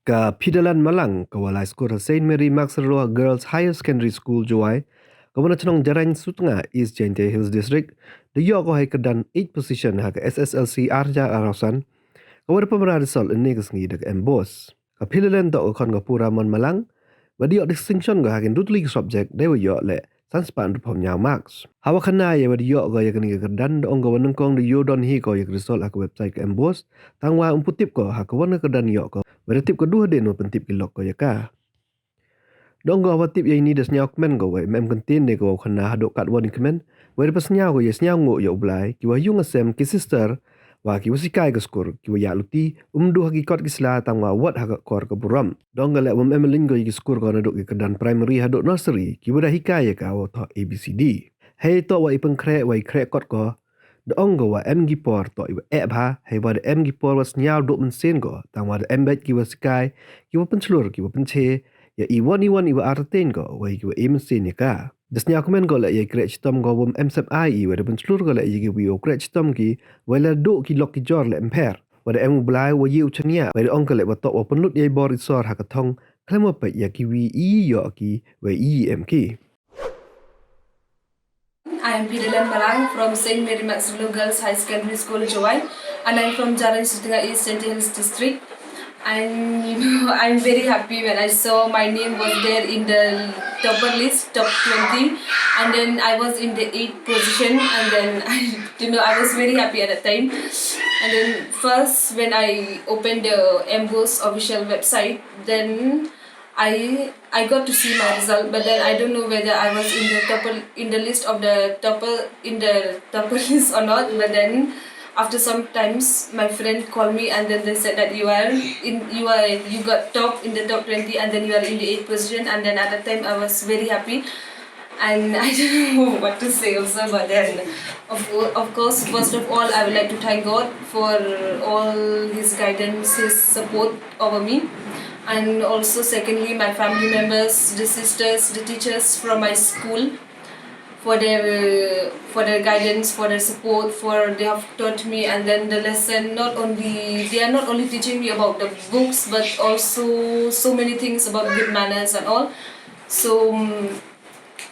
Ka Phidalen Malang ka walai skur Saint Mary Mazzarello Girls Higher Secondary School Jowai ka wana chanong jarang sutnga East Jaintia Hills District the yo ko hai kedan 8 position ha ka SSLC arja arasan ka wana pemera result ini kesngi dak embos ka Phidalen to kon ka pura mon Malang wadi yo distinction ga hakin dutli subject dewa yo le sanspan pom nyang marks hawa khana ye wadi yo ga yakni ka kedan ong ga wanang kong de yo don hi ko yak result ha ka website ka embos tangwa umputip ko ha ka wana kedan yo ko Beretip kedua dia no pentip kilok ko ya ka. Dong go awatip ya ini das nyaw kemen go we mem kentin ne go khana hadok kat wani kemen. We pas nyaw go yes nyaw ngo yo blai ki wa yung asem ki sister wa ki wasikai go skur ki wa ya luti umdu hagi kot ki sla tang wa wat hak kor ke buram. Dong ga le wam emelin go ki skur ko na dok ki kedan primary hadok nursery ki wa hikai ya ka wa tho ABCD. Hey to wa ipeng krek wa krek kot ko Dong go wa em gipor to iwa bha hay wa em gipor was nyal do men sen go tang wa em bet ki wa sky ki wa penslur ki wa penche ya iwan iwa arten go wa ki wa em sen ya ka des nya komen go la ya krech tom go bum em sap ai wa de penslur go la ya ki wi o krech tom ki wa la do ki lok ki jor la emper wa de em blai wa yu chania wa de onkel la wa to wa penlut ye bor isor ha ka thong klemo pe ya ki wi i yo ki wa i em ki I am Phidalen Malang from Saint Mary Mazzarello Girls High Secondary School, Jowai, and I'm from Jalan East Jaintia Hills District. And I'm very happy when I saw my name was there in the top list, top 20, and then I was in the 8th position, and then I was very happy at that time. And then first when I opened the MBOS official website, then I got to see my result, but then I don't know whether I was in the list of the topper list or not. But then after some times, my friend called me and then they said that you got top in the top 20 and then you are in the 8th position. And then at that time I was very happy, and I don't know what to say also. But then of course, first of all, I would like to thank God for all His guidance, His support over me. And also secondly, my family members, the sisters, the teachers from my school for their guidance, for their support, for they have taught me. And then the lesson, they are not only teaching me about the books, but also so many things about good manners and all. So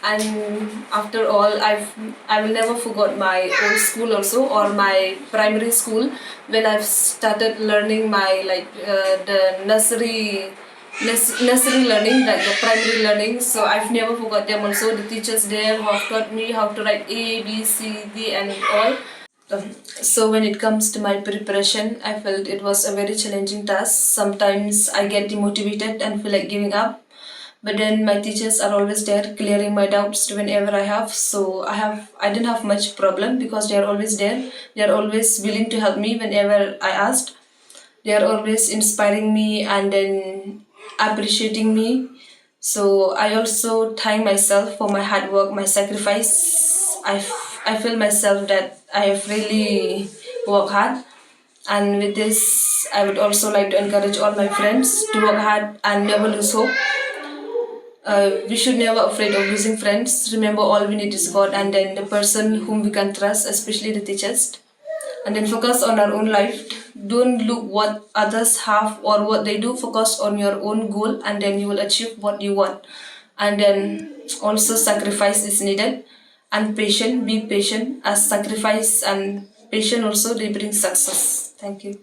and after all, I will never forget my old school also, or my primary school, when I've started learning my the nursery learning, like the primary learning. So I've never forgot them also. The teachers there who have taught me how to write A, B, C, D and all. So when it comes to my preparation, I felt it was a very challenging task. Sometimes I get demotivated and feel like giving up. But then my teachers are always there clearing my doubts whenever I have. So I didn't have much problem because they are always there. They are always willing to help me whenever I asked. They are always inspiring me and then appreciating me. So I also thank myself for my hard work, my sacrifice. I feel myself that I have really worked hard. And with this, I would also like to encourage all my friends to work hard and never lose hope. We should never afraid of losing friends. Remember, all we need is God and then the person whom we can trust, especially the teachers. And then focus on our own life. Don't look what others have or what they do. Focus on your own goal and then you will achieve what you want. And then also sacrifice is needed. And be patient, as sacrifice and patience also, they bring success. Thank you.